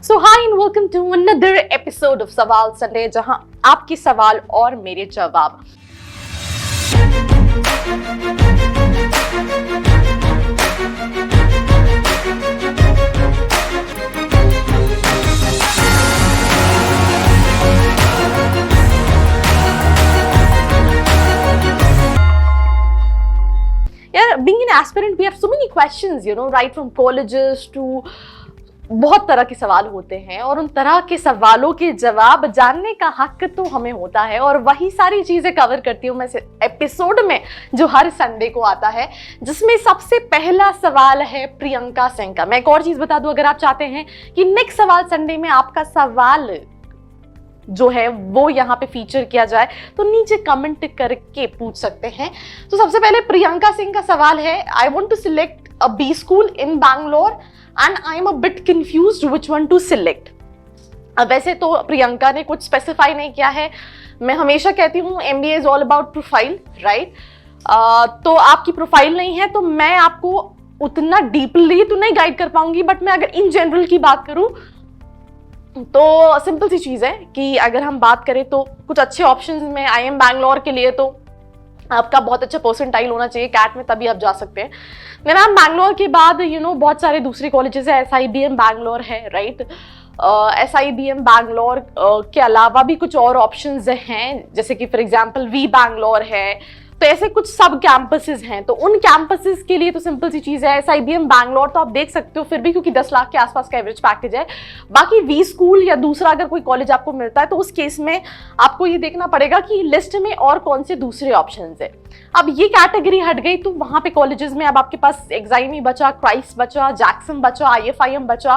So hi and welcome to another episode of Sawaal Sunday, जहां आपके सवाल और मेरे जवाब। यार, being an aspirant, we have so many questions, right from colleges to बहुत तरह के सवाल होते हैं, और उन तरह के सवालों के जवाब जानने का हक तो हमें होता है, और वही सारी चीजें कवर करती हूँ मैं एपिसोड में जो हर संडे को आता है, जिसमें सबसे पहला सवाल है प्रियंका सिंह का। मैं एक और चीज बता दूं, अगर आप चाहते हैं कि नेक्स्ट सवाल संडे में आपका सवाल जो है वो यहाँ पे फीचर किया जाए, तो नीचे कमेंट करके पूछ सकते हैं। तो सबसे पहले प्रियंका सिंह का सवाल है, I want to select a B school in Bangalore and I am a bit confused which one to select. वैसे तो प्रियंका ने कुछ स्पेसिफाई नहीं किया है। मैं हमेशा कहती हूँ MBA is all about profile, right. तो आपकी प्रोफाइल नहीं है तो मैं आपको उतना डीपली तो नहीं गाइड कर पाऊंगी, बट मैं अगर इन जनरल की बात करूँ तो सिंपल सी चीज है कि अगर हम बात करें तो कुछ अच्छे ऑप्शंस में IIM बैंगलोर के लिए तो आपका बहुत अच्छा परसेंटाइल होना चाहिए कैट में, तभी आप जा सकते हैं। मैम बैंगलोर के बाद बहुत सारे दूसरे कॉलेजेस है, SIBM बैंगलोर है, राइट। SIBM बैंगलोर के अलावा भी कुछ और ऑप्शंस हैं, जैसे कि फॉर एग्जांपल V बैंगलोर है। तो ऐसे कुछ सब कैंपसेस हैं, तो उन कैंपसेस के लिए तो सिंपल सी चीज है SIBM बैंगलोर तो आप देख सकते हो फिर भी, क्योंकि 10 लाख के आसपास का एवरेज पैकेज है। बाकी V स्कूल या दूसरा अगर कोई कॉलेज आपको मिलता है तो उस केस में आपको ये देखना पड़ेगा कि लिस्ट में और कौन से दूसरे ऑप्शंस है। अब ये कैटेगरी हट गई तो वहां पे कॉलेजेस में अब आपके पास एक्साइमी बचा, क्राइस्ट बचा, जैक्सन बचा, IFIM बचा,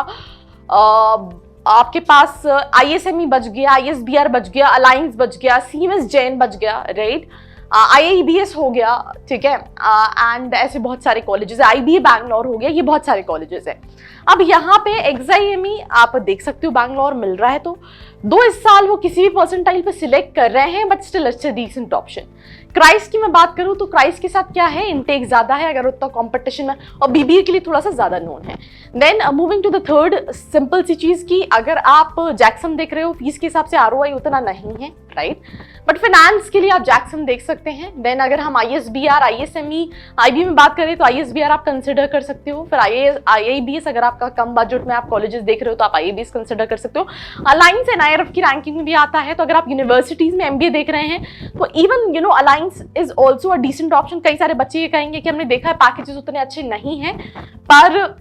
आपके पास ISME बच गया, ISBR बच गया, अलायंस बच गया, सीएमएस जैन बच गया, राइट। IIBS हो गया, ठीक है, एंड ऐसे बहुत सारे कॉलेजेस है, IBA बैंगलोर हो गया, ये बहुत सारे कॉलेजेस है। अब यहाँ पे XIME आप देख सकते हो बैंगलोर मिल रहा है, तो इस साल वो किसी भी परसेंटाइल पे सिलेक्ट कर रहे हैं, बट स्टिल अच्छा डिसेंट ऑप्शन। क्राइस्ट की मैं बात करूँ तो क्राइस्ट के साथ क्या है, इनटेक ज्यादा है अगर उतना कॉम्पिटिशन है, और BBA के लिए थोड़ा सा ज्यादा नोन है। Then moving to the third, simple सी चीज की अगर आप जैक्सन देख रहे हो, फीस के हिसाब से ROI उतना नहीं है, राइट, बट फाइनेंस के लिए आप जैक्सन देख सकते हैं। देन अगर हम ISBR, ISME, IB में बात करें तो ISBR आप कंसिडर कर सकते हो। फिर IIBS अगर आपका कम बजट में आप कॉलेजेस देख रहे हो तो आप IIBS कंसिडर कर सकते हो। अलायंस एंड IRF की रैंकिंग में भी आता है, तो अगर आप यूनिवर्सिटीज में MBA देख रहे हैं तो even Alliance is also a decent option. कई सारे बच्चे ये कहेंगे कि हमने देखा है पैकेजेस उतने अच्छे नहीं हैं, पर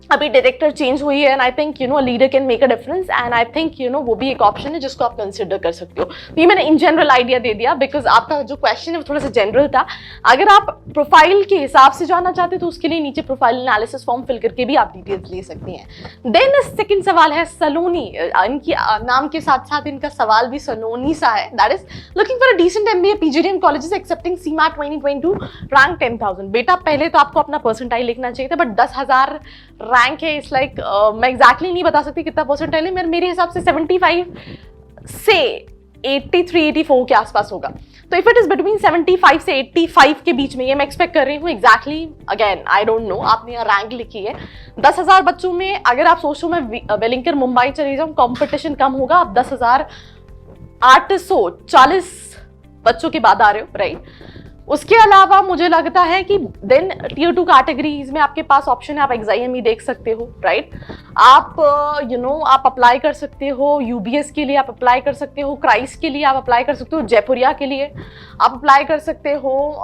अभी डायरेक्टर चेंज हुई है, and I think leader can make a difference, and I think वो भी एक ऑप्शन है जिसको आप कंसिडर कर सकते हो। ये मैंने इन जनरल आइडिया दे दिया, बिकॉज आपका जो क्वेश्चन है वो थोड़ा सा जनरल था। अगर आप प्रोफाइल के हिसाब से जाना चाहते तो उसके लिए नीचे प्रोफाइल एनालिसिस फॉर्म फिल करके भी आप डिटेल्स ले सकती हैं। देन सेकंड सवाल है सलोनी। इनकी नाम के साथ साथ इनका सवाल भी सलोनी सा है, that is looking for a decent MBA PGDM colleges accepting CMAT 2022 rank 10,000। बेटा पहले तो आपको अपना परसेंटाइल लिखना चाहिए था, बट 10,000 रैंक है, इट्स लाइक मैं एग्जैक्टली नहीं बता सकती कितना परसेंटाइल है, मेरे हिसाब से 75 से 83 84 के आसपास होगा। तो इफ इट इज बिटवीन 75 से 85 के बीच में, ये मैं एक्सपेक्ट कर रही हूँ exactly. Again I don't know, आपने यहाँ रैंक लिखी है 10,000 बच्चों में, अगर आप सोचो मैं वेलिंगटन मुंबई चली जाऊँ, कॉम्पिटिशन कम होगा, आप 10,840 बच्चों के बाद आ रहे हो, राइट। उसके अलावा मुझे लगता है कि देन Tier 2 कैटेगरीज में आपके पास ऑप्शन है, आप XIME देख सकते हो, राइट। आप आप अप्लाई कर सकते हो, UBS के लिए आप अप्लाई कर सकते हो, क्राइस्ट के लिए आप अप्लाई कर सकते हो, जयपुरिया के लिए आप अप्लाई कर सकते हो,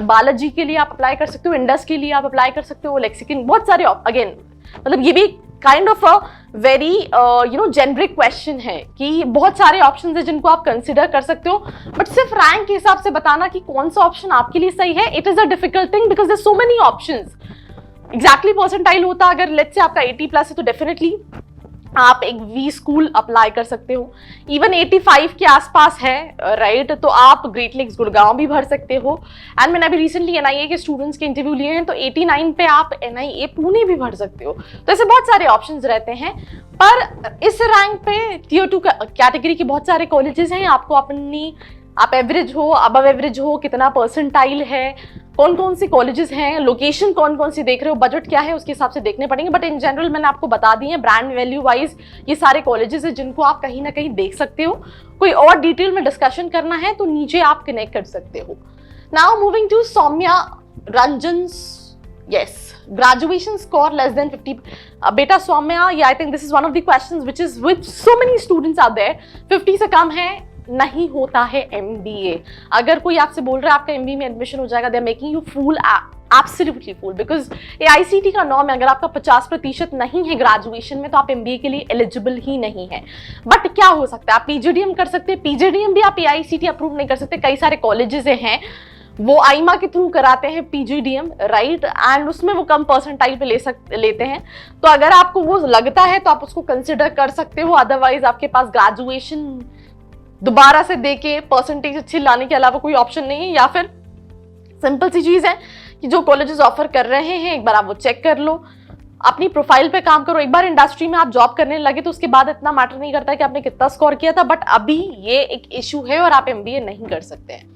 बालाजी के लिए आप अप्लाई कर सकते हो, इंडस के लिए आप अप्लाई कर सकते हो, लेक्सिकन, बहुत सारे अगेन मतलब ये भी kind of a very generic question है कि बहुत सारे ऑप्शंस हैं जिनको आप कंसिडर कर सकते हो, बट सिर्फ रैंक के हिसाब से बताना कि कौन सा ऑप्शन आपके लिए सही है, it is a difficult thing because there so many options. Exactly percentile होता अगर लेट्स से आपका 80+ है तो डेफिनेटली आप एक V स्कूल अप्लाई कर सकते हो। इवन 85 के आसपास है, राइट, तो आप ग्रेट लेक्स गुड़गांव भी भर सकते हो। एंड मैंने अभी रिसेंटली NIA के स्टूडेंट्स के इंटरव्यू लिए हैं, तो 89 पे आप NIA पुणे भी भर सकते हो। तो ऐसे बहुत सारे ऑप्शंस रहते हैं, पर इस रैंक पे Tier 2 कैटेगरी के बहुत सारे कॉलेजेस हैं। आपको अपनी आप एवरेज हो, अबव एवरेज हो, कितना परसेंटाइल है, कौन कौन सी कॉलेजेस हैं, लोकेशन कौन कौन सी देख रहे हो, बजट क्या है, उसके हिसाब से देखने पड़ेंगे। बट इन जनरल मैंने आपको बता दी है ब्रांड वैल्यू वाइज ये सारे कॉलेजेस हैं जिनको आप कहीं ना कहीं देख सकते हो। कोई और डिटेल में डिस्कशन करना है तो नीचे आप कनेक्ट कर सकते हो। Now moving to Soumya Ranjan's, yes, graduation score less than 50. बेटा Saumya, yeah, I think this is one of the questions which is with so many students out there. 50 से कम है नहीं होता है MBA। अगर कोई आपसे बोल रहा है आपका MBA में एडमिशन हो जाएगा, they are making you fool, absolutely fool, because AICT का नॉर्म है अगर आपका 50% नहीं है ग्रेजुएशन में तो आप MBA के लिए एलिजिबल ही नहीं है। बट क्या हो सकता है, आप PGDM कर सकते हैं, PGDM भी आप AICT अप्रूव नहीं कर सकते। कई सारे कॉलेजेस हैं वो आईमा के थ्रू कराते हैं PGDM, राइट, एंड उसमें वो कम परसेंटाइल पे लेते हैं। तो अगर आपको वो लगता है तो आप उसको कंसिडर कर सकते हो। अदरवाइज आपके पास ग्रेजुएशन दोबारा से देके परसेंटेज अच्छी लाने के अलावा कोई ऑप्शन नहीं है। या फिर सिंपल सी चीज है कि जो कॉलेजेस ऑफर कर रहे हैं एक बार आप वो चेक कर लो, अपनी प्रोफाइल पे काम करो। एक बार इंडस्ट्री में आप जॉब करने लगे तो उसके बाद इतना मैटर नहीं करता है कि आपने कितना स्कोर किया था, बट अभी ये एक इशू है और आप MBA नहीं कर सकते हैं।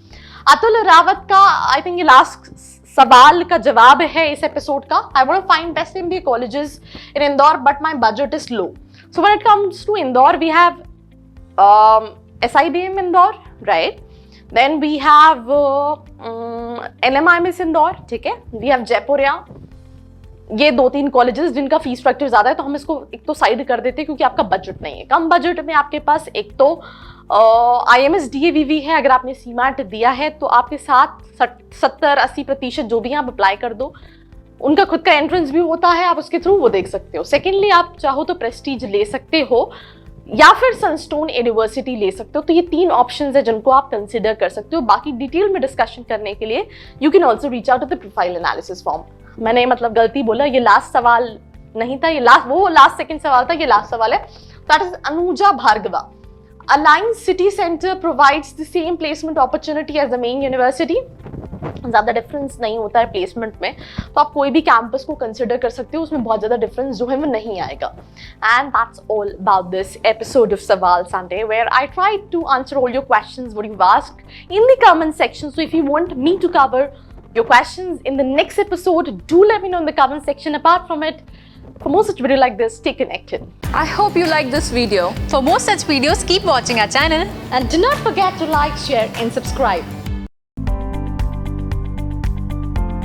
अतुल रावत का आई थिंक ये लास्ट सवाल का जवाब है इस एपिसोड का। I want to find best MBA colleges in Indore but my budget is low. So when it comes to Indore we have SIBM Indore, right, then we have NMIMS Indore, ठीक है, वी हैव जयपुरिया। ये 2-3 कॉलेजेस जिनका फीस स्ट्रक्चर ज्यादा है तो हम इसको एक तो साइड कर देते हैं क्योंकि आपका बजट नहीं है। कम बजट में आपके पास एक तो IMS DAVV है, अगर आपने CMAT दिया है तो आपके साथ 70-80% जो भी आप अप्लाई कर दो। उनका खुद का एंट्रेंस भी होता है, आप उसके थ्रू वो देख सकते हो। सेकेंडली आप चाहो तो प्रेस्टीज ले सकते हो या फिर सनस्टोन यूनिवर्सिटी ले सकते हो। तो ये 3 ऑप्शंस है जिनको आप कंसिडर कर सकते हो। बाकी डिटेल में डिस्कशन करने के लिए you can also reach out to the profile analysis form. मैंने मतलब गलती बोला, ये लास्ट सवाल नहीं था, ये लास्ट सेकंड सवाल था, ये लास्ट सवाल है। That is Anuja Bhargava. Alliance City Center provides the same placement opportunity as the main university. ज़्यादा डिफरेंस नहीं होता है प्लेसमेंट में, तो आप कोई भी कैंपस को कंसिडर कर सकते हो, उसमें बहुत ज़्यादा डिफरेंस जो है वो नहीं आएगा। And that's all about this episode of Sawaal Sunday where I try to answer all your questions what you asked in the comment section. So if you want me to cover your questions in the next episode, do let me know in the comment section. Apart from it, for more such video like this, stay connected. I hope you liked this video. For more such videos, keep watching our channel. And do not forget to like, share and subscribe.